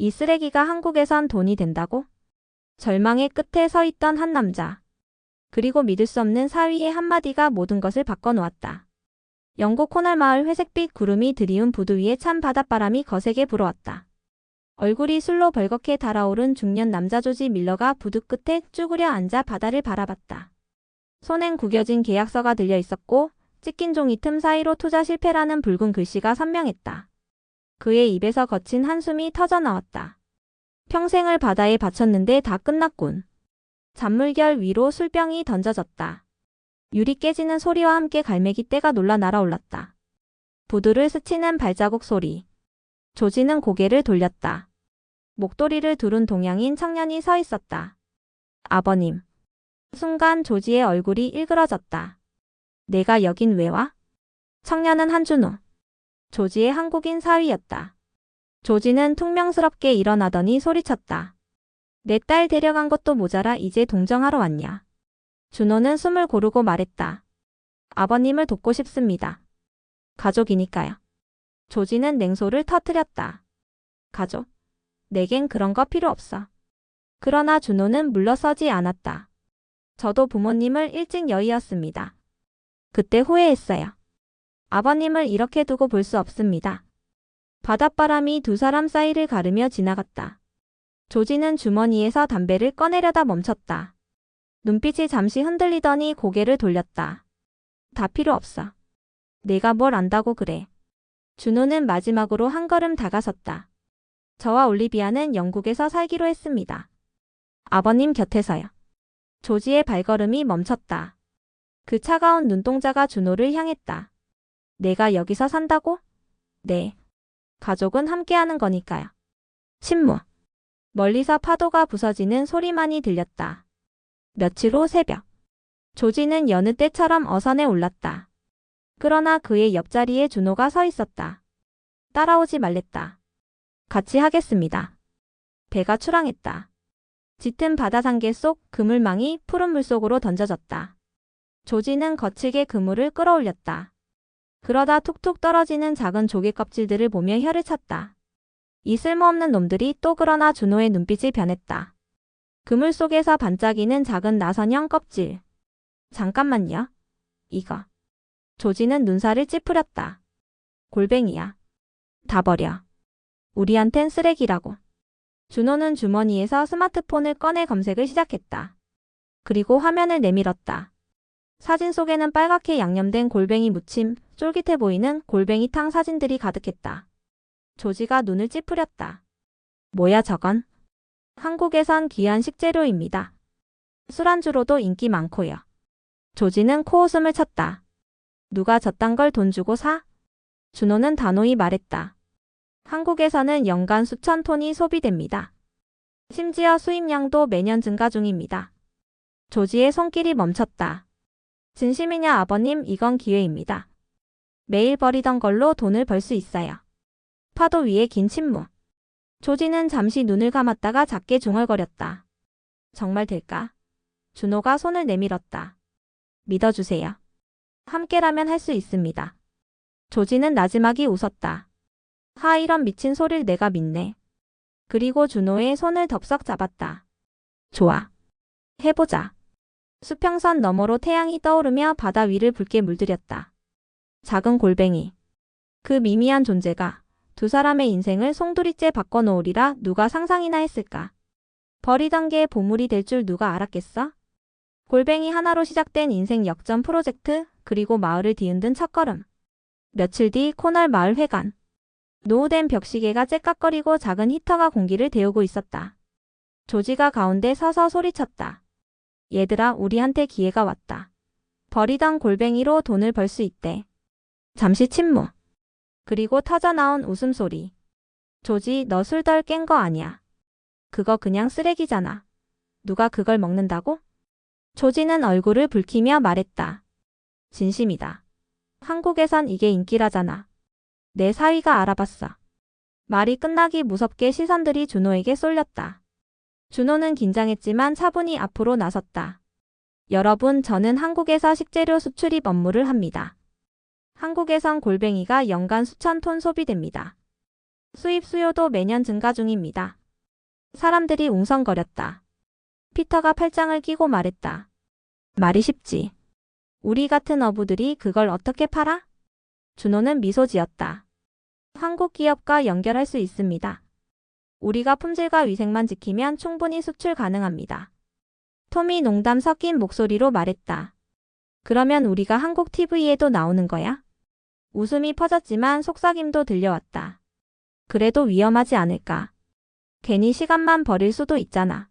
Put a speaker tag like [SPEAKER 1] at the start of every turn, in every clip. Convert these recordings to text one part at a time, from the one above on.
[SPEAKER 1] 이 쓰레기가 한국에선 돈이 된다고? 절망의 끝에 서 있던 한 남자. 그리고 믿을 수 없는 사위의 한마디가 모든 것을 바꿔놓았다. 영국 코널 마을 회색빛 구름이 드리운 부두 위에 찬 바닷바람이 거세게 불어왔다. 얼굴이 술로 벌겋게 달아오른 중년 남자 조지 밀러가 부두 끝에 쭈그려 앉아 바다를 바라봤다. 손엔 구겨진 계약서가 들려 있었고 찢긴 종이 틈 사이로 투자 실패라는 붉은 글씨가 선명했다. 그의 입에서 거친 한숨이 터져나왔다. 평생을 바다에 바쳤는데 다 끝났군. 잔물결 위로 술병이 던져졌다. 유리 깨지는 소리와 함께 갈매기 떼가 놀라 날아올랐다. 부두를 스치는 발자국 소리. 조지는 고개를 돌렸다. 목도리를 두른 동양인 청년이 서 있었다. 아버님. 순간 조지의 얼굴이 일그러졌다. 내가 여긴 왜 와? 청년은 한준호. 조지의 한국인 사위였다. 조지는 퉁명스럽게 일어나더니 소리쳤다. 내 딸 데려간 것도 모자라 이제 동정하러 왔냐. 준호는 숨을 고르고 말했다. 아버님을 돕고 싶습니다. 가족이니까요. 조지는 냉소를 터뜨렸다. 가족? 내겐 그런 거 필요 없어. 그러나 준호는 물러서지 않았다. 저도 부모님을 일찍 여의었습니다. 그때 후회했어요. 아버님을 이렇게 두고 볼 수 없습니다. 바닷바람이 두 사람 사이를 가르며 지나갔다. 조지는 주머니에서 담배를 꺼내려다 멈췄다. 눈빛이 잠시 흔들리더니 고개를 돌렸다. 다 필요 없어. 내가 뭘 안다고 그래. 준호는 마지막으로 한 걸음 다가섰다. 저와 올리비아는 영국에서 살기로 했습니다. 아버님 곁에서요. 조지의 발걸음이 멈췄다. 그 차가운 눈동자가 준호를 향했다. 내가 여기서 산다고? 네. 가족은 함께하는 거니까요. 침묵. 멀리서 파도가 부서지는 소리만이 들렸다. 며칠 후 새벽. 조지는 여느 때처럼 어선에 올랐다. 그러나 그의 옆자리에 준호가 서 있었다. 따라오지 말랬다. 같이 하겠습니다. 배가 출항했다. 짙은 바다상계 속 그물망이 푸른 물속으로 던져졌다. 조지는 거칠게 그물을 끌어올렸다. 그러다 툭툭 떨어지는 작은 조개 껍질들을 보며 혀를 찼다. 이 쓸모없는 놈들이 또 그러나 준호의 눈빛이 변했다. 그물 속에서 반짝이는 작은 나선형 껍질. 잠깐만요. 이거. 조지는 눈살을 찌푸렸다. 골뱅이야. 다 버려. 우리한텐 쓰레기라고. 준호는 주머니에서 스마트폰을 꺼내 검색을 시작했다. 그리고 화면을 내밀었다. 사진 속에는 빨갛게 양념된 골뱅이 무침, 쫄깃해 보이는 골뱅이탕 사진들이 가득했다. 조지가 눈을 찌푸렸다. 뭐야 저건? 한국에선 귀한 식재료입니다. 술안주로도 인기 많고요. 조지는 코웃음을 쳤다. 누가 저딴 걸 돈 주고 사? 준호는 단호히 말했다. 한국에서는 연간 수천 톤이 소비됩니다. 심지어 수입량도 매년 증가 중입니다. 조지의 손길이 멈췄다. 진심이냐 아버님, 이건 기회입니다. 매일 버리던 걸로 돈을 벌 수 있어요. 파도 위에 긴 침묵. 조지는 잠시 눈을 감았다가 작게 중얼거렸다. 정말 될까? 준호가 손을 내밀었다. 믿어주세요. 함께라면 할 수 있습니다. 조지는 나지막이 웃었다. 하, 이런 미친 소리를 내가 믿네. 그리고 준호의 손을 덥석 잡았다. 좋아. 해보자. 수평선 너머로 태양이 떠오르며 바다 위를 붉게 물들였다. 작은 골뱅이. 그 미미한 존재가 두 사람의 인생을 송두리째 바꿔놓으리라 누가 상상이나 했을까. 버리던 게 보물이 될 줄 누가 알았겠어? 골뱅이 하나로 시작된 인생 역전 프로젝트, 그리고 마을을 뒤흔든 첫걸음. 며칠 뒤 코널 마을 회관. 노후된 벽시계가 째깍거리고 작은 히터가 공기를 데우고 있었다. 조지가 가운데 서서 소리쳤다. 얘들아, 우리한테 기회가 왔다. 버리던 골뱅이로 돈을 벌 수 있대. 잠시 침묵. 그리고 터져나온 웃음소리. 조지, 너 술 덜 깬 거 아니야. 그거 그냥 쓰레기잖아. 누가 그걸 먹는다고? 조지는 얼굴을 붉히며 말했다. 진심이다. 한국에선 이게 인기라잖아. 내 사위가 알아봤어. 말이 끝나기 무섭게 시선들이 준호에게 쏠렸다. 준호는 긴장했지만 차분히 앞으로 나섰다. 여러분, 저는 한국에서 식재료 수출입 업무를 합니다. 한국에선 골뱅이가 연간 수천 톤 소비됩니다. 수입 수요도 매년 증가 중입니다. 사람들이 웅성거렸다. 피터가 팔짱을 끼고 말했다. 말이 쉽지. 우리 같은 어부들이 그걸 어떻게 팔아? 준호는 미소 지었다. 한국 기업과 연결할 수 있습니다. 우리가 품질과 위생만 지키면 충분히 수출 가능합니다. 톰이 농담 섞인 목소리로 말했다. 그러면 우리가 한국 TV에도 나오는 거야? 웃음이 퍼졌지만 속삭임도 들려왔다. 그래도 위험하지 않을까? 괜히 시간만 버릴 수도 있잖아.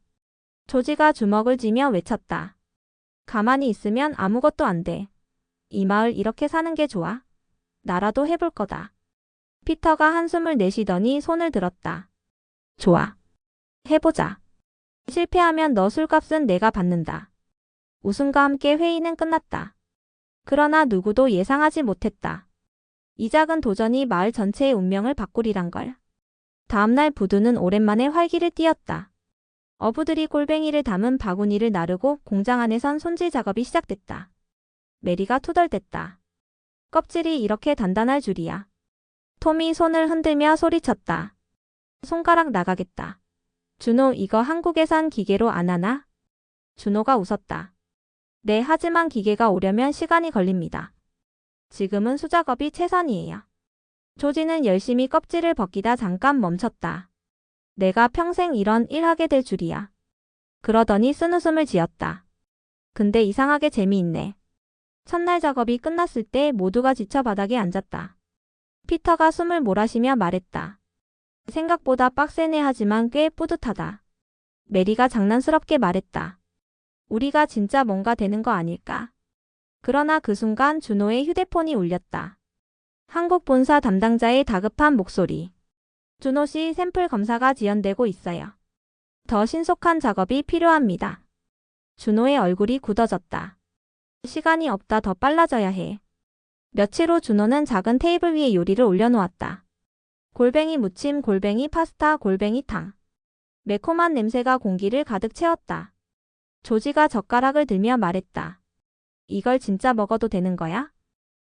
[SPEAKER 1] 조지가 주먹을 쥐며 외쳤다. 가만히 있으면 아무것도 안 돼. 이 마을 이렇게 사는 게 좋아? 나라도 해볼 거다. 피터가 한숨을 내쉬더니 손을 들었다. 좋아. 해보자. 실패하면 너 술값은 내가 받는다. 웃음과 함께 회의는 끝났다. 그러나 누구도 예상하지 못했다. 이 작은 도전이 마을 전체의 운명을 바꾸리란 걸. 다음날 부두는 오랜만에 활기를 띠었다. 어부들이 골뱅이를 담은 바구니를 나르고 공장 안에선 손질 작업이 시작됐다. 메리가 투덜댔다. 껍질이 이렇게 단단할 줄이야. 톰이 손을 흔들며 소리쳤다. 손가락 나가겠다. 준호 이거 한국에선 기계로 안 하나? 준호가 웃었다. 네, 하지만 기계가 오려면 시간이 걸립니다. 지금은 수작업이 최선이에요. 조지는 열심히 껍질을 벗기다 잠깐 멈췄다. 내가 평생 이런 일 하게 될 줄이야. 그러더니 쓴웃음을 지었다. 근데 이상하게 재미있네. 첫날 작업이 끝났을 때 모두가 지쳐 바닥에 앉았다. 피터가 숨을 몰아쉬며 말했다. 생각보다 빡세네 하지만 꽤 뿌듯하다. 메리가 장난스럽게 말했다. 우리가 진짜 뭔가 되는 거 아닐까? 그러나 그 순간 준호의 휴대폰이 울렸다. 한국 본사 담당자의 다급한 목소리. 준호 씨 샘플 검사가 지연되고 있어요. 더 신속한 작업이 필요합니다. 준호의 얼굴이 굳어졌다. 시간이 없다. 더 빨라져야 해. 며칠 후 준호는 작은 테이블 위에 요리를 올려놓았다. 골뱅이 무침, 골뱅이 파스타, 골뱅이 탕. 매콤한 냄새가 공기를 가득 채웠다. 조지가 젓가락을 들며 말했다. 이걸 진짜 먹어도 되는 거야?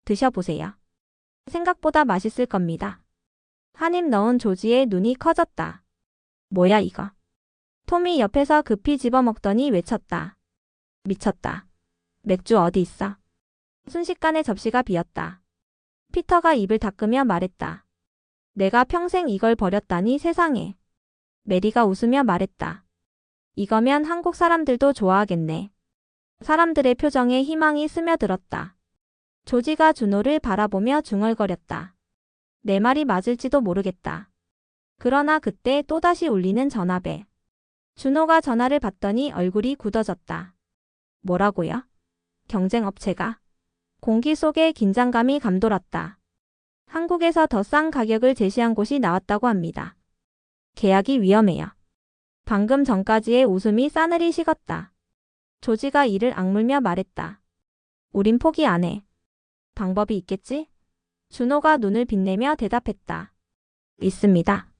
[SPEAKER 1] 드셔보세요. 생각보다 맛있을 겁니다. 한 입 넣은 조지의 눈이 커졌다. 뭐야 이거? 톰이 옆에서 급히 집어먹더니 외쳤다. 미쳤다. 맥주 어디 있어? 순식간에 접시가 비었다. 피터가 입을 닦으며 말했다. 내가 평생 이걸 버렸다니 세상에. 메리가 웃으며 말했다. 이거면 한국 사람들도 좋아하겠네. 사람들의 표정에 희망이 스며들었다. 조지가 준호를 바라보며 중얼거렸다. 내 말이 맞을지도 모르겠다. 그러나 그때 또다시 울리는 전화벨. 준호가 전화를 받더니 얼굴이 굳어졌다. 뭐라고요? 경쟁업체가. 공기 속에 긴장감이 감돌았다. 한국에서 더 싼 가격을 제시한 곳이 나왔다고 합니다. 계약이 위험해요. 방금 전까지의 웃음이 싸늘히 식었다. 조지가 이를 악물며 말했다. 우린 포기 안 해. 방법이 있겠지? 준호가 눈을 빛내며 대답했다. 있습니다.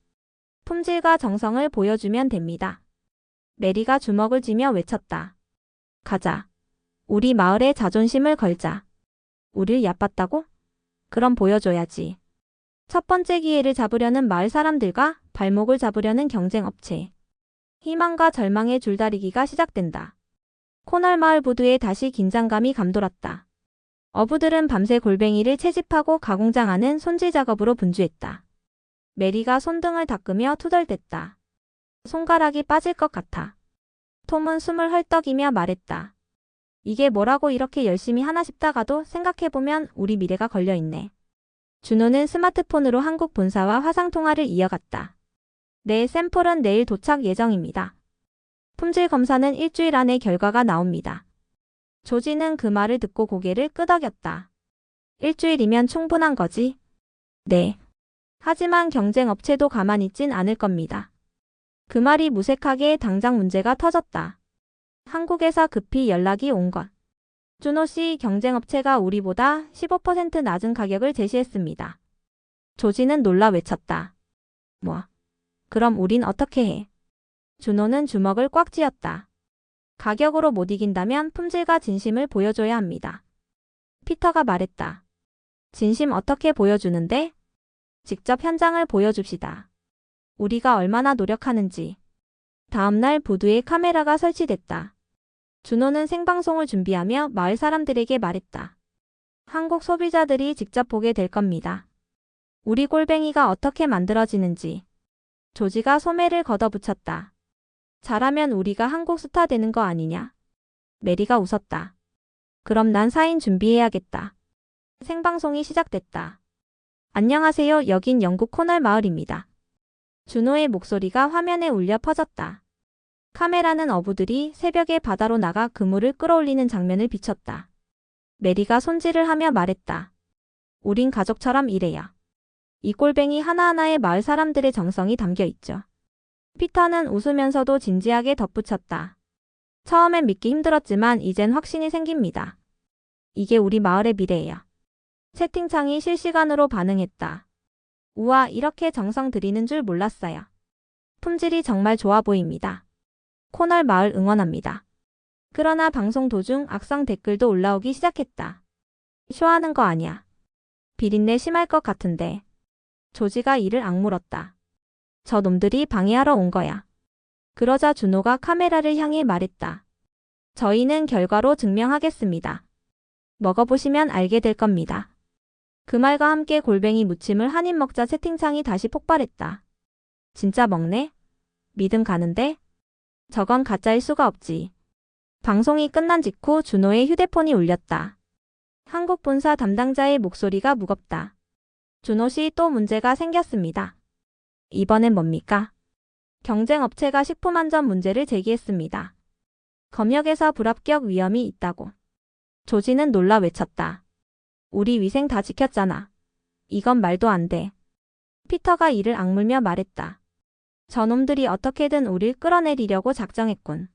[SPEAKER 1] 품질과 정성을 보여주면 됩니다. 메리가 주먹을 쥐며 외쳤다. 가자. 우리 마을의 자존심을 걸자. 우릴 얕봤다고? 그럼 보여줘야지. 첫 번째 기회를 잡으려는 마을 사람들과 발목을 잡으려는 경쟁업체. 희망과 절망의 줄다리기가 시작된다. 코널 마을 부두에 다시 긴장감이 감돌았다. 어부들은 밤새 골뱅이를 채집하고 가공장 안은 손질 작업으로 분주했다. 메리가 손등을 닦으며 투덜댔다. 손가락이 빠질 것 같아. 톰은 숨을 헐떡이며 말했다. 이게 뭐라고 이렇게 열심히 하나 싶다가도 생각해보면 우리 미래가 걸려있네. 준호는 스마트폰으로 한국 본사와 화상통화를 이어갔다. 네, 샘플은 내일 도착 예정입니다. 품질 검사는 일주일 안에 결과가 나옵니다. 조지는 그 말을 듣고 고개를 끄덕였다. 일주일이면 충분한 거지? 네. 하지만 경쟁업체도 가만히 있진 않을 겁니다. 그 말이 무색하게 당장 문제가 터졌다. 한국에서 급히 연락이 온 것. 준호 씨, 경쟁업체가 우리보다 15% 낮은 가격을 제시했습니다. 조지는 놀라 외쳤다. 뭐? 그럼 우린 어떻게 해? 준호는 주먹을 꽉 쥐었다. 가격으로 못 이긴다면 품질과 진심을 보여줘야 합니다. 피터가 말했다. 진심 어떻게 보여주는데? 직접 현장을 보여줍시다. 우리가 얼마나 노력하는지. 다음날 보도에 카메라가 설치됐다. 준호는 생방송을 준비하며 마을 사람들에게 말했다. 한국 소비자들이 직접 보게 될 겁니다. 우리 골뱅이가 어떻게 만들어지는지. 조지가 소매를 걷어붙였다. 잘하면 우리가 한국 스타 되는 거 아니냐? 메리가 웃었다. 그럼 난 사인 준비해야겠다. 생방송이 시작됐다. 안녕하세요. 여긴 영국 코널 마을입니다. 준호의 목소리가 화면에 울려 퍼졌다. 카메라는 어부들이 새벽에 바다로 나가 그물을 끌어올리는 장면을 비췄다. 메리가 손질을 하며 말했다. 우린 가족처럼 일해요. 이 골뱅이 하나하나에 마을 사람들의 정성이 담겨 있죠. 피터는 웃으면서도 진지하게 덧붙였다. 처음엔 믿기 힘들었지만 이젠 확신이 생깁니다. 이게 우리 마을의 미래예요. 채팅창이 실시간으로 반응했다. 우와, 이렇게 정성 들이는 줄 몰랐어요. 품질이 정말 좋아 보입니다. 코널 마을 응원합니다. 그러나 방송 도중 악성 댓글도 올라오기 시작했다. 쇼하는 거 아니야. 비린내 심할 것 같은데. 조지가 이를 악물었다. 저 놈들이 방해하러 온 거야. 그러자 준호가 카메라를 향해 말했다. 저희는 결과로 증명하겠습니다. 먹어보시면 알게 될 겁니다. 그 말과 함께 골뱅이 무침을 한 입 먹자 채팅창이 다시 폭발했다. 진짜 먹네? 믿음 가는데? 저건 가짜일 수가 없지. 방송이 끝난 직후 준호의 휴대폰이 울렸다. 한국 본사 담당자의 목소리가 무겁다. 준호 씨, 또 문제가 생겼습니다. 이번엔 뭡니까? 경쟁 업체가 식품 안전 문제를 제기했습니다. 검역에서 불합격 위험이 있다고. 조지는 놀라 외쳤다. 우리 위생 다 지켰잖아. 이건 말도 안 돼. 피터가 이를 악물며 말했다. 저놈들이 어떻게든 우릴 끌어내리려고 작정했군.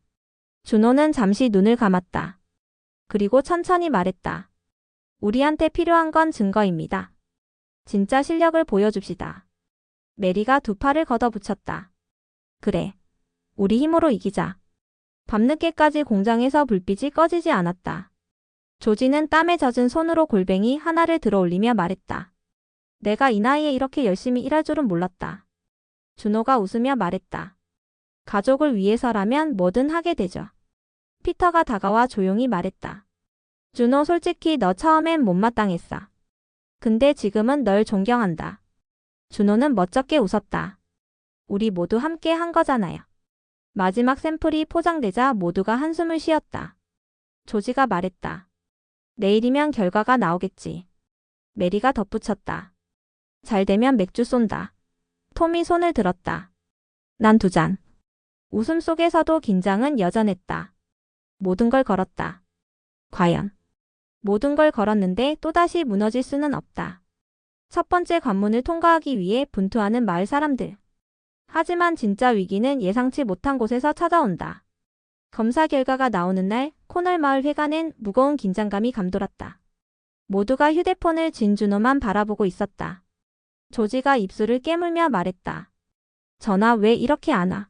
[SPEAKER 1] 준호는 잠시 눈을 감았다. 그리고 천천히 말했다. 우리한테 필요한 건 증거입니다. 진짜 실력을 보여줍시다. 메리가 두 팔을 걷어붙였다. 그래. 우리 힘으로 이기자. 밤늦게까지 공장에서 불빛이 꺼지지 않았다. 조지는 땀에 젖은 손으로 골뱅이 하나를 들어 올리며 말했다. 내가 이 나이에 이렇게 열심히 일할 줄은 몰랐다. 준호가 웃으며 말했다. 가족을 위해서라면 뭐든 하게 되죠. 피터가 다가와 조용히 말했다. 준호, 솔직히 너 처음엔 못마땅했어. 근데 지금은 널 존경한다. 준호는 멋쩍게 웃었다. 우리 모두 함께 한 거잖아요. 마지막 샘플이 포장되자 모두가 한숨을 쉬었다. 조지가 말했다. 내일이면 결과가 나오겠지. 메리가 덧붙였다. 잘 되면 맥주 쏜다. 톰이 손을 들었다. 난 2잔. 웃음 속에서도 긴장은 여전했다. 모든 걸 걸었다. 과연. 모든 걸 걸었는데 또다시 무너질 수는 없다. 첫 번째 관문을 통과하기 위해 분투하는 마을 사람들. 하지만 진짜 위기는 예상치 못한 곳에서 찾아온다. 검사 결과가 나오는 날 코널 마을 회관엔 무거운 긴장감이 감돌았다. 모두가 휴대폰을 쥔 준호만 바라보고 있었다. 조지가 입술을 깨물며 말했다. 전화 왜 이렇게 안 와?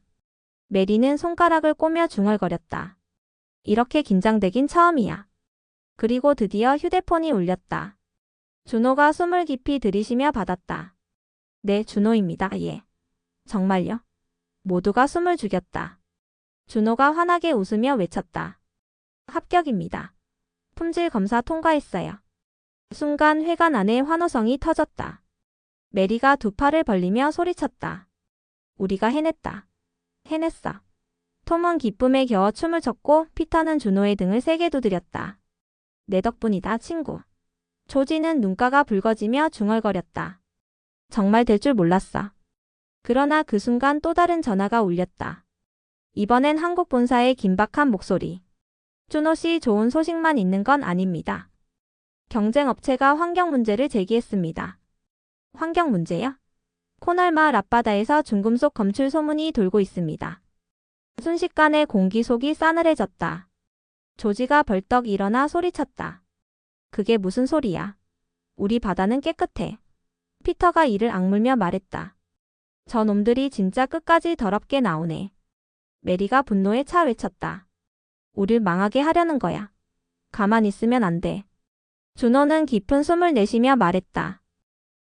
[SPEAKER 1] 메리는 손가락을 꼬며 중얼거렸다. 이렇게 긴장되긴 처음이야. 그리고 드디어 휴대폰이 울렸다. 준호가 숨을 깊이 들이쉬며 받았다. 네, 준호입니다. 예. 정말요? 모두가 숨을 죽였다. 준호가 환하게 웃으며 외쳤다. 합격입니다. 품질 검사 통과했어요. 순간 회관 안에 환호성이 터졌다. 메리가 두 팔을 벌리며 소리쳤다. 우리가 해냈다. 해냈어. 톰은 기쁨에 겨워 춤을 췄고 피터는 준호의 등을 세게 두드렸다. 내 덕분이다, 친구. 조지는 눈가가 붉어지며 중얼거렸다. 정말 될 줄 몰랐어. 그러나 그 순간 또 다른 전화가 울렸다. 이번엔 한국 본사의 긴박한 목소리. 준호 씨, 좋은 소식만 있는 건 아닙니다. 경쟁 업체가 환경 문제를 제기했습니다. 환경 문제요? 코널 마을 앞바다에서 중금속 검출 소문이 돌고 있습니다. 순식간에 공기 속이 싸늘해졌다. 조지가 벌떡 일어나 소리쳤다. 그게 무슨 소리야? 우리 바다는 깨끗해. 피터가 이를 악물며 말했다. 저 놈들이 진짜 끝까지 더럽게 나오네. 메리가 분노에 차 외쳤다. 우릴 망하게 하려는 거야. 가만 있으면 안 돼. 준호는 깊은 숨을 내쉬며 말했다.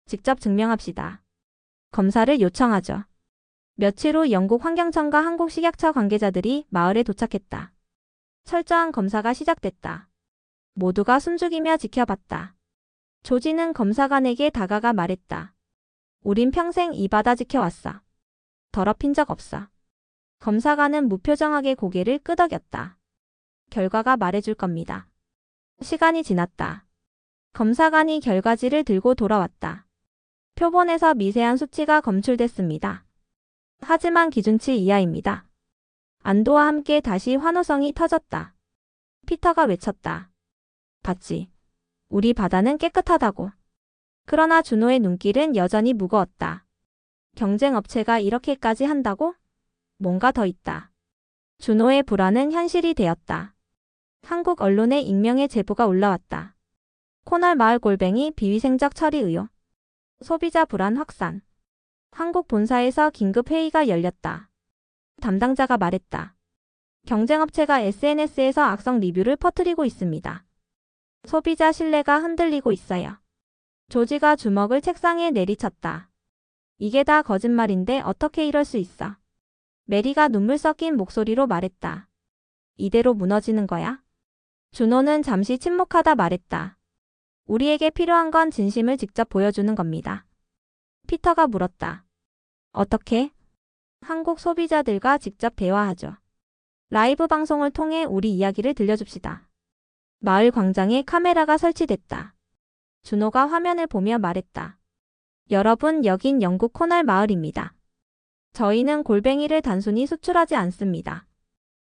[SPEAKER 1] 직접 증명합시다. 검사를 요청하죠. 며칠 후 영국 환경청과 한국식약처 관계자들이 마을에 도착했다. 철저한 검사가 시작됐다. 모두가 숨죽이며 지켜봤다. 조지는 검사관에게 다가가 말했다. 우린 평생 이 바다 지켜왔어. 더럽힌 적 없어. 검사관은 무표정하게 고개를 끄덕였다. 결과가 말해줄 겁니다. 시간이 지났다. 검사관이 결과지를 들고 돌아왔다. 표본에서 미세한 수치가 검출됐습니다. 하지만 기준치 이하입니다. 안도와 함께 다시 환호성이 터졌다. 피터가 외쳤다. 봤지? 우리 바다는 깨끗하다고. 그러나 준호의 눈길은 여전히 무거웠다. 경쟁업체가 이렇게까지 한다고? 뭔가 더 있다. 준호의 불안은 현실이 되었다. 한국 언론에 익명의 제보가 올라왔다. 코널 마을 골뱅이 비위생적 처리 의혹. 소비자 불안 확산. 한국 본사에서 긴급 회의가 열렸다. 담당자가 말했다. 경쟁업체가 SNS에서 악성 리뷰를 퍼뜨리고 있습니다. 소비자 신뢰가 흔들리고 있어요. 조지가 주먹을 책상에 내리쳤다. 이게 다 거짓말인데 어떻게 이럴 수 있어? 메리가 눈물 섞인 목소리로 말했다. 이대로 무너지는 거야? 준호는 잠시 침묵하다 말했다. 우리에게 필요한 건 진심을 직접 보여주는 겁니다. 피터가 물었다. 어떻게? 한국 소비자들과 직접 대화하죠. 라이브 방송을 통해 우리 이야기를 들려줍시다. 마을 광장에 카메라가 설치됐다. 준호가 화면을 보며 말했다. 여러분, 여긴 영국 코널 마을입니다. 저희는 골뱅이를 단순히 수출하지 않습니다.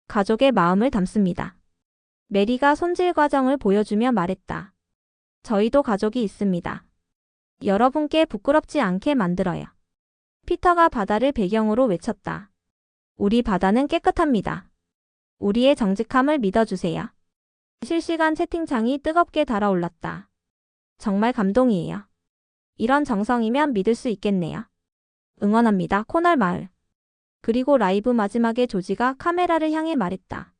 [SPEAKER 1] 가족의 마음을 담습니다. 메리가 손질 과정을 보여주며 말했다. 저희도 가족이 있습니다. 여러분께 부끄럽지 않게 만들어요. 피터가 바다를 배경으로 외쳤다. 우리 바다는 깨끗합니다. 우리의 정직함을 믿어주세요. 실시간 채팅창이 뜨겁게 달아올랐다. 정말 감동이에요. 이런 정성이면 믿을 수 있겠네요. 응원합니다. 코널 마을. 그리고 라이브 마지막에 조지가 카메라를 향해 말했다.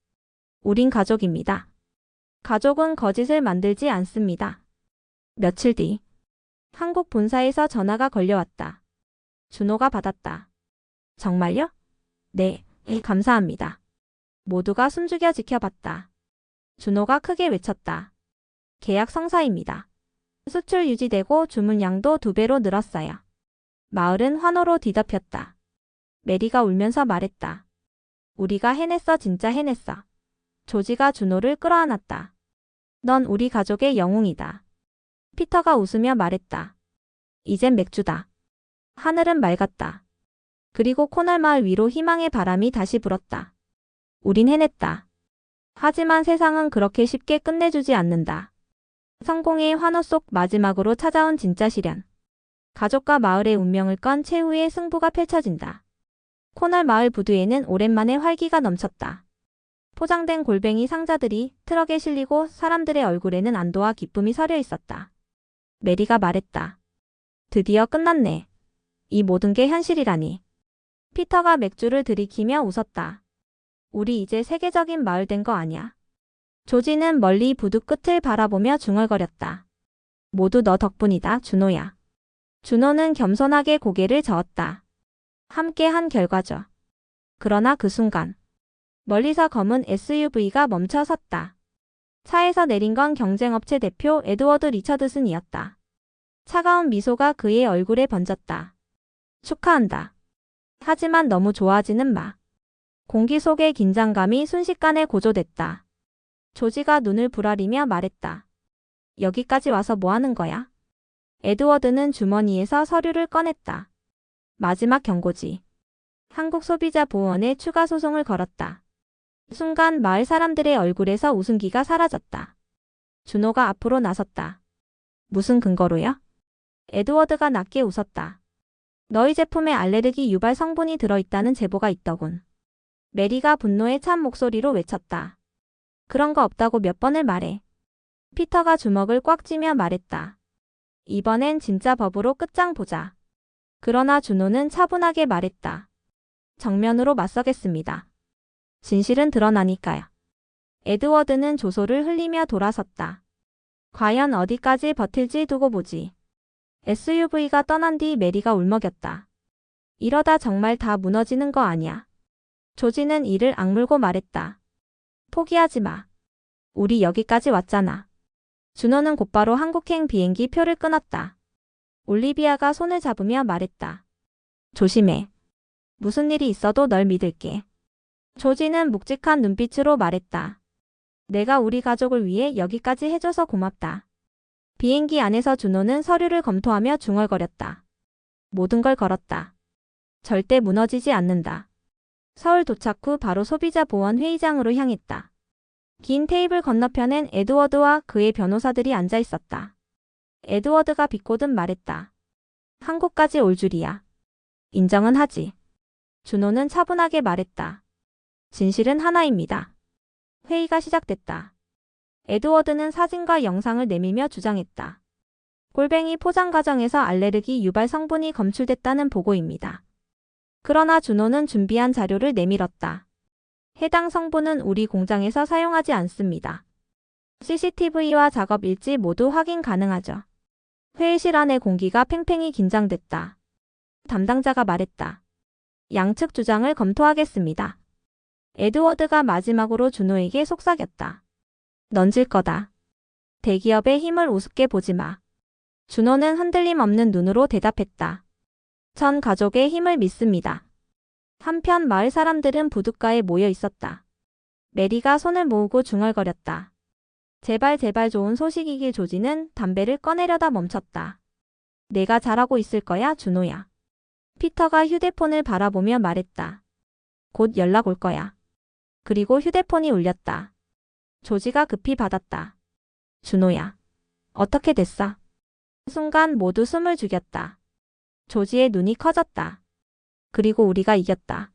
[SPEAKER 1] 우린 가족입니다. 가족은 거짓을 만들지 않습니다. 며칠 뒤 한국 본사에서 전화가 걸려왔다. 준호가 받았다. 정말요? 네, 감사합니다. 모두가 숨죽여 지켜봤다. 준호가 크게 외쳤다. 계약 성사입니다. 수출 유지되고 주문량도 2배로 늘었어요. 마을은 환호로 뒤덮였다. 메리가 울면서 말했다. 우리가 해냈어, 진짜 해냈어. 조지가 준호를 끌어안았다. 넌 우리 가족의 영웅이다. 피터가 웃으며 말했다. 이젠 맥주다. 하늘은 맑았다. 그리고 코널 마을 위로 희망의 바람이 다시 불었다. 우린 해냈다. 하지만 세상은 그렇게 쉽게 끝내주지 않는다. 성공의 환호 속 마지막으로 찾아온 진짜 시련. 가족과 마을의 운명을 건 최후의 승부가 펼쳐진다. 코널 마을 부두에는 오랜만에 활기가 넘쳤다. 포장된 골뱅이 상자들이 트럭에 실리고 사람들의 얼굴에는 안도와 기쁨이 서려 있었다. 메리가 말했다. 드디어 끝났네. 이 모든 게 현실이라니. 피터가 맥주를 들이키며 웃었다. 우리 이제 세계적인 마을 된 거 아냐? 조지는 멀리 부두 끝을 바라보며 중얼거렸다. 모두 너 덕분이다, 준호야. 준호는 겸손하게 고개를 저었다. 함께 한 결과죠. 그러나 그 순간 멀리서 검은 SUV가 멈춰 섰다. 차에서 내린 건 경쟁업체 대표 에드워드 리처드슨이었다. 차가운 미소가 그의 얼굴에 번졌다. 축하한다. 하지만 너무 좋아하지는 마. 공기 속의 긴장감이 순식간에 고조됐다. 조지가 눈을 부라리며 말했다. 여기까지 와서 뭐 하는 거야? 에드워드는 주머니에서 서류를 꺼냈다. 마지막 경고지. 한국소비자보호원에 추가 소송을 걸었다. 순간 마을 사람들의 얼굴에서 웃음기가 사라졌다. 준호가 앞으로 나섰다. 무슨 근거로요? 에드워드가 낮게 웃었다. 너희 제품에 알레르기 유발 성분이 들어있다는 제보가 있더군. 메리가 분노에 찬 목소리로 외쳤다. 그런 거 없다고 몇 번을 말해. 피터가 주먹을 꽉 쥐며 말했다. 이번엔 진짜 법으로 끝장 보자. 그러나 준호는 차분하게 말했다. 정면으로 맞서겠습니다. 진실은 드러나니까요. 에드워드는 조소를 흘리며 돌아섰다. 과연 어디까지 버틸지 두고 보지. SUV가 떠난 뒤 메리가 울먹였다. 이러다 정말 다 무너지는 거 아니야. 조지는 이를 악물고 말했다. 포기하지 마. 우리 여기까지 왔잖아. 준호는 곧바로 한국행 비행기 표를 끊었다. 올리비아가 손을 잡으며 말했다. 조심해. 무슨 일이 있어도 널 믿을게. 조지는 묵직한 눈빛으로 말했다. 내가 우리 가족을 위해 여기까지 해줘서 고맙다. 비행기 안에서 준호는 서류를 검토하며 중얼거렸다. 모든 걸 걸었다. 절대 무너지지 않는다. 서울 도착 후 바로 소비자 보원 회의장으로 향했다. 긴 테이블 건너편엔 에드워드와 그의 변호사들이 앉아 있었다. 에드워드가 비꼬듯 말했다. 한국까지 올 줄이야. 인정은 하지. 준호는 차분하게 말했다. 진실은 하나입니다. 회의가 시작됐다. 에드워드는 사진과 영상을 내밀며 주장했다. 골뱅이 포장 과정에서 알레르기 유발 성분이 검출됐다는 보고입니다. 그러나 준호는 준비한 자료를 내밀었다. 해당 성분은 우리 공장에서 사용하지 않습니다. CCTV와 작업 일지 모두 확인 가능하죠. 회의실 안의 공기가 팽팽히 긴장됐다. 담당자가 말했다. 양측 주장을 검토하겠습니다. 에드워드가 마지막으로 준호에게 속삭였다. 넌 질 거다. 대기업의 힘을 우습게 보지 마. 준호는 흔들림 없는 눈으로 대답했다. 전 가족의 힘을 믿습니다. 한편 마을 사람들은 부둣가에 모여 있었다. 메리가 손을 모으고 중얼거렸다. 제발 제발 좋은 소식이길. 조지는 담배를 꺼내려다 멈췄다. 내가 잘하고 있을 거야, 준호야. 피터가 휴대폰을 바라보며 말했다. 곧 연락 올 거야. 그리고 휴대폰이 울렸다. 조지가 급히 받았다. 준호야. 어떻게 됐어? 순간 모두 숨을 죽였다. 조지의 눈이 커졌다. 그리고 우리가 이겼다.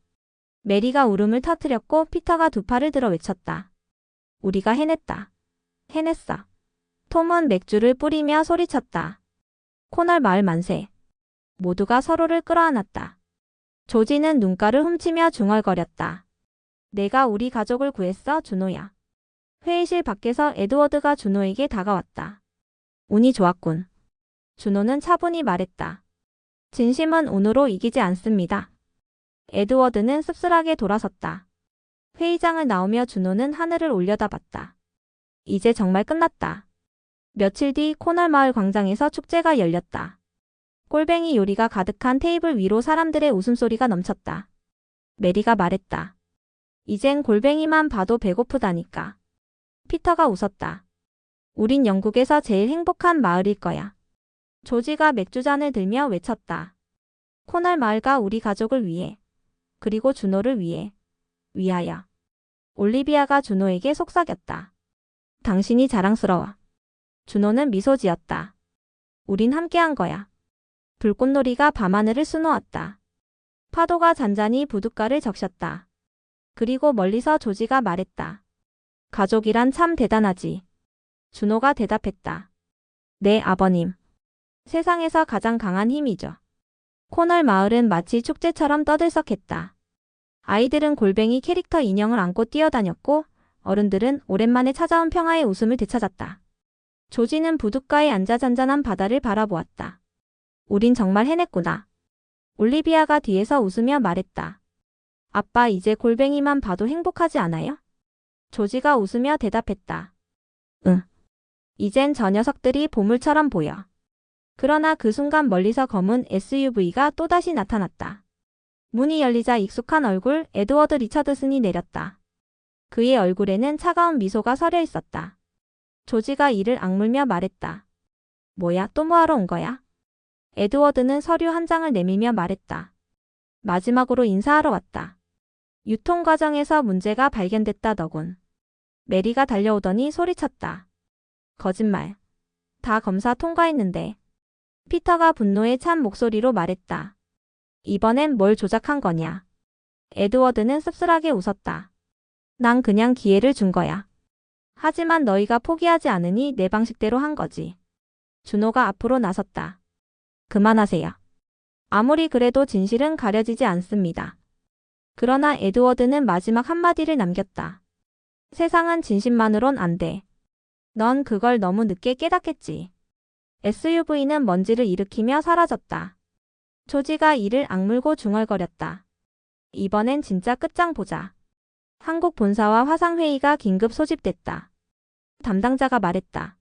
[SPEAKER 1] 메리가 울음을 터뜨렸고 피터가 두 팔을 들어 외쳤다. 우리가 해냈다. 해냈어. 톰은 맥주를 뿌리며 소리쳤다. 코널 마을 만세. 모두가 서로를 끌어안았다. 조지는 눈가를 훔치며 중얼거렸다. 내가 우리 가족을 구했어, 준호야. 회의실 밖에서 에드워드가 준호에게 다가왔다. 운이 좋았군. 준호는 차분히 말했다. 진심은 운으로 이기지 않습니다. 에드워드는 씁쓸하게 돌아섰다. 회의장을 나오며 준호는 하늘을 올려다봤다. 이제 정말 끝났다. 며칠 뒤 코널 마을 광장에서 축제가 열렸다. 꼴뱅이 요리가 가득한 테이블 위로 사람들의 웃음소리가 넘쳤다. 메리가 말했다. 이젠 골뱅이만 봐도 배고프다니까. 피터가 웃었다. 우린 영국에서 제일 행복한 마을일 거야. 조지가 맥주잔을 들며 외쳤다. 코널 마을과 우리 가족을 위해. 그리고 준호를 위해. 위하여. 올리비아가 준호에게 속삭였다. 당신이 자랑스러워. 준호는 미소 지었다. 우린 함께한 거야. 불꽃놀이가 밤하늘을 수놓았다. 파도가 잔잔히 부둣가를 적셨다. 그리고 멀리서 조지가 말했다. 가족이란 참 대단하지. 준호가 대답했다. 네, 아버님. 세상에서 가장 강한 힘이죠. 코널 마을은 마치 축제처럼 떠들썩했다. 아이들은 골뱅이 캐릭터 인형을 안고 뛰어다녔고 어른들은 오랜만에 찾아온 평화의 웃음을 되찾았다. 조지는 부둣가에 앉아 잔잔한 바다를 바라보았다. 우린 정말 해냈구나. 올리비아가 뒤에서 웃으며 말했다. 아빠, 이제 골뱅이만 봐도 행복하지 않아요? 조지가 웃으며 대답했다. 응. 이젠 저 녀석들이 보물처럼 보여. 그러나 그 순간 멀리서 검은 SUV가 또다시 나타났다. 문이 열리자 익숙한 얼굴 에드워드 리처드슨이 내렸다. 그의 얼굴에는 차가운 미소가 서려 있었다. 조지가 이를 악물며 말했다. 뭐야, 또 뭐하러 온 거야? 에드워드는 서류 한 장을 내밀며 말했다. 마지막으로 인사하러 왔다. 유통 과정에서 문제가 발견됐다더군. 메리가 달려오더니 소리쳤다. 거짓말. 다 검사 통과했는데. 피터가 분노에 찬 목소리로 말했다. 이번엔 뭘 조작한 거냐? 에드워드는 씁쓸하게 웃었다. 난 그냥 기회를 준 거야. 하지만 너희가 포기하지 않으니 내 방식대로 한 거지. 준호가 앞으로 나섰다. 그만하세요. 아무리 그래도 진실은 가려지지 않습니다. 그러나 에드워드는 마지막 한마디를 남겼다. 세상은 진심만으론 안 돼. 넌 그걸 너무 늦게 깨닫겠지. SUV는 먼지를 일으키며 사라졌다. 조지가 이를 악물고 중얼거렸다. 이번엔 진짜 끝장 보자. 한국 본사와 화상회의가 긴급 소집됐다. 담당자가 말했다.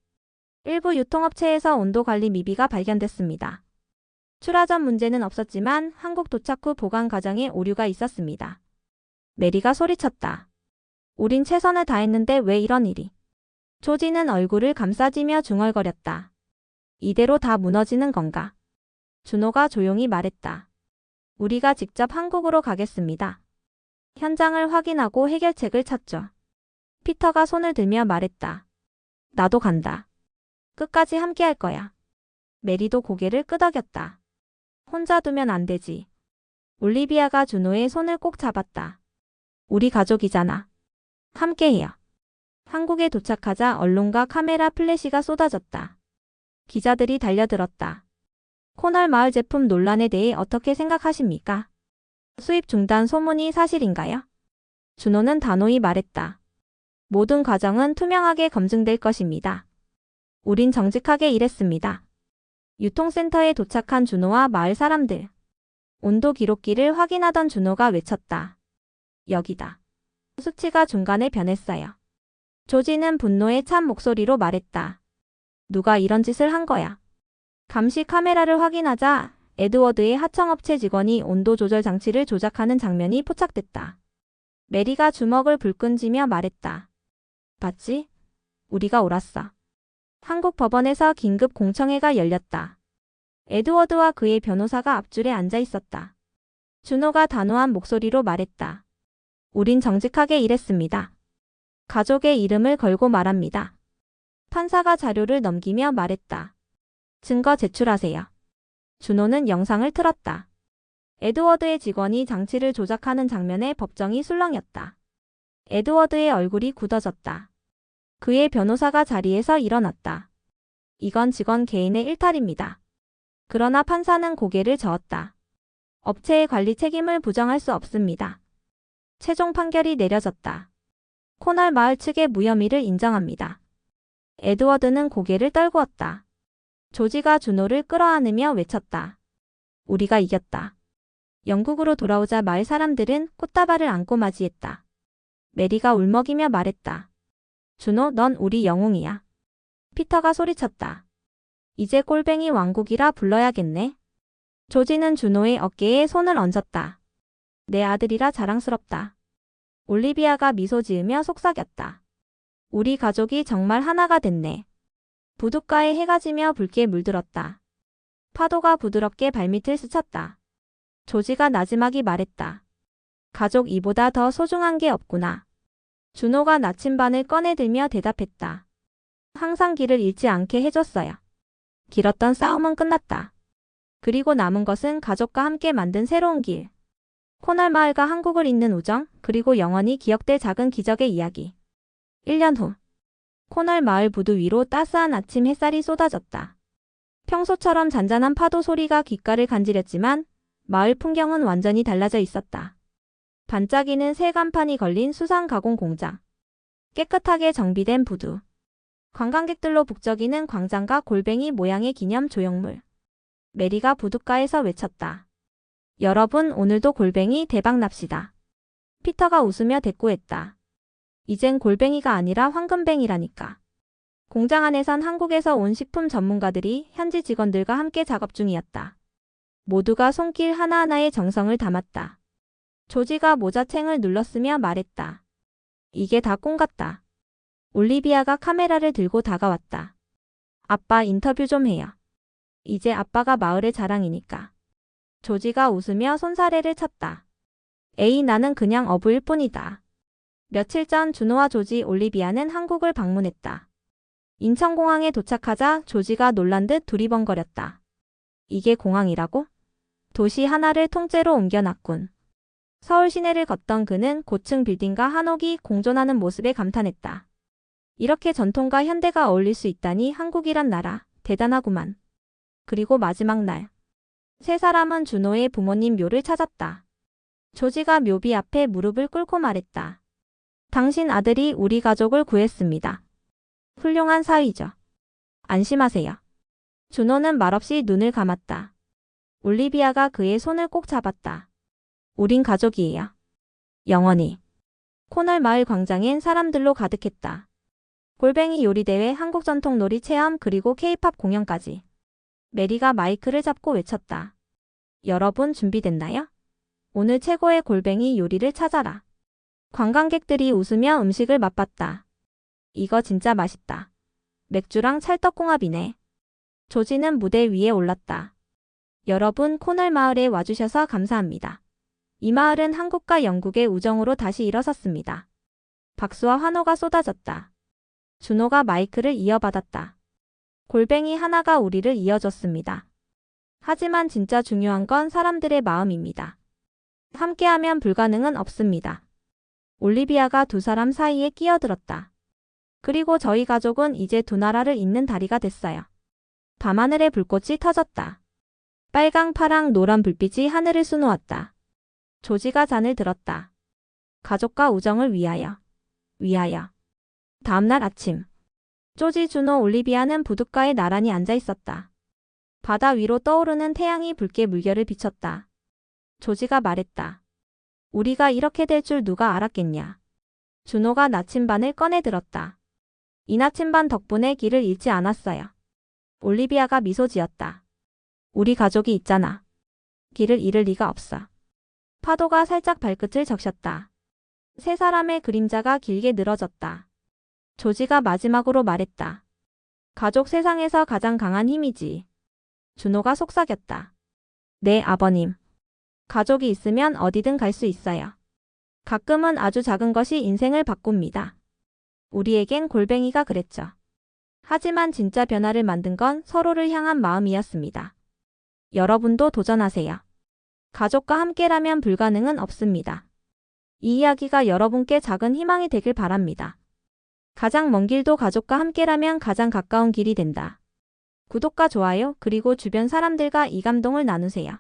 [SPEAKER 1] 일부 유통업체에서 온도 관리 미비가 발견됐습니다. 출하 전 문제는 없었지만 한국 도착 후 보관 과정에 오류가 있었습니다. 메리가 소리쳤다. 우린 최선을 다했는데 왜 이런 일이? 조지는 얼굴을 감싸지며 중얼거렸다. 이대로 다 무너지는 건가? 준호가 조용히 말했다. 우리가 직접 한국으로 가겠습니다. 현장을 확인하고 해결책을 찾죠. 피터가 손을 들며 말했다. 나도 간다. 끝까지 함께 할 거야. 메리도 고개를 끄덕였다. 혼자 두면 안 되지. 올리비아가 준호의 손을 꼭 잡았다. 우리 가족이잖아. 함께해요. 한국에 도착하자 언론과 카메라 플래시가 쏟아졌다. 기자들이 달려들었다. 코널 마을 제품 논란에 대해 어떻게 생각하십니까? 수입 중단 소문이 사실인가요? 준호는 단호히 말했다. 모든 과정은 투명하게 검증될 것입니다. 우린 정직하게 일했습니다. 유통센터에 도착한 준호와 마을 사람들. 온도 기록기를 확인하던 준호가 외쳤다. 여기다. 수치가 중간에 변했어요. 조지는 분노에 찬 목소리로 말했다. 누가 이런 짓을 한 거야? 감시 카메라를 확인하자 에드워드의 하청업체 직원이 온도 조절 장치를 조작하는 장면이 포착됐다. 메리가 주먹을 불끈쥐며 말했다. 봤지? 우리가 옳았어. 한국 법원에서 긴급 공청회가 열렸다. 에드워드와 그의 변호사가 앞줄에 앉아 있었다. 준호가 단호한 목소리로 말했다. 우린 정직하게 일했습니다. 가족의 이름을 걸고 말합니다. 판사가 자료를 넘기며 말했다. 증거 제출하세요. 준호는 영상을 틀었다. 에드워드의 직원이 장치를 조작하는 장면에 법정이 술렁였다. 에드워드의 얼굴이 굳어졌다. 그의 변호사가 자리에서 일어났다. 이건 직원 개인의 일탈입니다. 그러나 판사는 고개를 저었다. 업체의 관리 책임을 부정할 수 없습니다. 최종 판결이 내려졌다. 코널 마을 측의 무혐의를 인정합니다. 에드워드는 고개를 떨구었다. 조지가 준호를 끌어안으며 외쳤다. 우리가 이겼다. 영국으로 돌아오자 마을 사람들은 꽃다발을 안고 맞이했다. 메리가 울먹이며 말했다. 준호, 넌 우리 영웅이야. 피터가 소리쳤다. 이제 꼴뱅이 왕국이라 불러야겠네. 조지는 준호의 어깨에 손을 얹었다. 내 아들이라 자랑스럽다. 올리비아가 미소 지으며 속삭였다. 우리 가족이 정말 하나가 됐네. 부둣가에 해가 지며 붉게 물들었다. 파도가 부드럽게 발밑을 스쳤다. 조지가 나지막이 말했다. 가족 이보다 더 소중한 게 없구나. 준호가 나침반을 꺼내들며 대답했다. 항상 길을 잃지 않게 해줬어요. 길었던 싸움은 끝났다. 그리고 남은 것은 가족과 함께 만든 새로운 길. 코널 마을과 한국을 잇는 우정, 그리고 영원히 기억될 작은 기적의 이야기. 1년 후. 코널 마을 부두 위로 따스한 아침 햇살이 쏟아졌다. 평소처럼 잔잔한 파도 소리가 귓가를 간지렸지만 마을 풍경은 완전히 달라져 있었다. 반짝이는 새 간판이 걸린 수상 가공 공장. 깨끗하게 정비된 부두. 관광객들로 북적이는 광장과 골뱅이 모양의 기념 조형물. 메리가 부둣가에서 외쳤다. 여러분, 오늘도 골뱅이 대박 납시다. 피터가 웃으며 대꾸했다. 이젠 골뱅이가 아니라 황금뱅이라니까. 공장 안에선 한국에서 온 식품 전문가들이 현지 직원들과 함께 작업 중이었다. 모두가 손길 하나하나에 정성을 담았다. 조지가 모자챙을 눌렀으며 말했다. 이게 다 꿈 같다. 올리비아가 카메라를 들고 다가왔다. 아빠 인터뷰 좀 해요. 이제 아빠가 마을의 자랑이니까. 조지가 웃으며 손사래를 쳤다. 에이, 나는 그냥 어부일 뿐이다. 며칠 전 준호와 조지, 올리비아는 한국을 방문했다. 인천공항에 도착하자 조지가 놀란 듯 두리번거렸다. 이게 공항이라고? 도시 하나를 통째로 옮겨놨군. 서울 시내를 걷던 그는 고층 빌딩과 한옥이 공존하는 모습에 감탄했다. 이렇게 전통과 현대가 어울릴 수 있다니 한국이란 나라, 대단하구만. 그리고 마지막 날. 세 사람은 준호의 부모님 묘를 찾았다. 조지가 묘비 앞에 무릎을 꿇고 말했다. 당신 아들이 우리 가족을 구했습니다. 훌륭한 사위죠. 안심하세요. 준호는 말없이 눈을 감았다. 올리비아가 그의 손을 꼭 잡았다. 우린 가족이에요. 영원히. 코널 마을 광장엔 사람들로 가득했다. 골뱅이 요리대회, 한국 전통 놀이 체험, 그리고 케이팝 공연까지. 메리가 마이크를 잡고 외쳤다. 여러분 준비됐나요? 오늘 최고의 골뱅이 요리를 찾아라. 관광객들이 웃으며 음식을 맛봤다. 이거 진짜 맛있다. 맥주랑 찰떡궁합이네. 조지는 무대 위에 올랐다. 여러분, 코널 마을에 와주셔서 감사합니다. 이 마을은 한국과 영국의 우정으로 다시 일어섰습니다. 박수와 환호가 쏟아졌다. 준호가 마이크를 이어받았다. 골뱅이 하나가 우리를 이어줬습니다. 하지만 진짜 중요한 건 사람들의 마음입니다. 함께하면 불가능은 없습니다. 올리비아가 두 사람 사이에 끼어들었다. 그리고 저희 가족은 이제 두 나라를 잇는 다리가 됐어요. 밤하늘에 불꽃이 터졌다. 빨강, 파랑, 노란 불빛이 하늘을 수놓았다. 조지가 잔을 들었다. 가족과 우정을 위하여. 위하여. 다음날 아침. 조지, 준호, 올리비아는 부둣가에 나란히 앉아 있었다. 바다 위로 떠오르는 태양이 붉게 물결을 비쳤다. 조지가 말했다. 우리가 이렇게 될 줄 누가 알았겠냐. 준호가 나침반을 꺼내 들었다. 이 나침반 덕분에 길을 잃지 않았어요. 올리비아가 미소 지었다. 우리 가족이 있잖아. 길을 잃을 리가 없어. 파도가 살짝 발끝을 적셨다. 세 사람의 그림자가 길게 늘어졌다. 조지가 마지막으로 말했다. 가족 세상에서 가장 강한 힘이지. 준호가 속삭였다. 네, 아버님. 가족이 있으면 어디든 갈 수 있어요. 가끔은 아주 작은 것이 인생을 바꿉니다. 우리에겐 골뱅이가 그랬죠. 하지만 진짜 변화를 만든 건 서로를 향한 마음이었습니다. 여러분도 도전하세요. 가족과 함께라면 불가능은 없습니다. 이 이야기가 여러분께 작은 희망이 되길 바랍니다. 가장 먼 길도 가족과 함께라면 가장 가까운 길이 된다. 구독과 좋아요, 그리고 주변 사람들과 이 감동을 나누세요.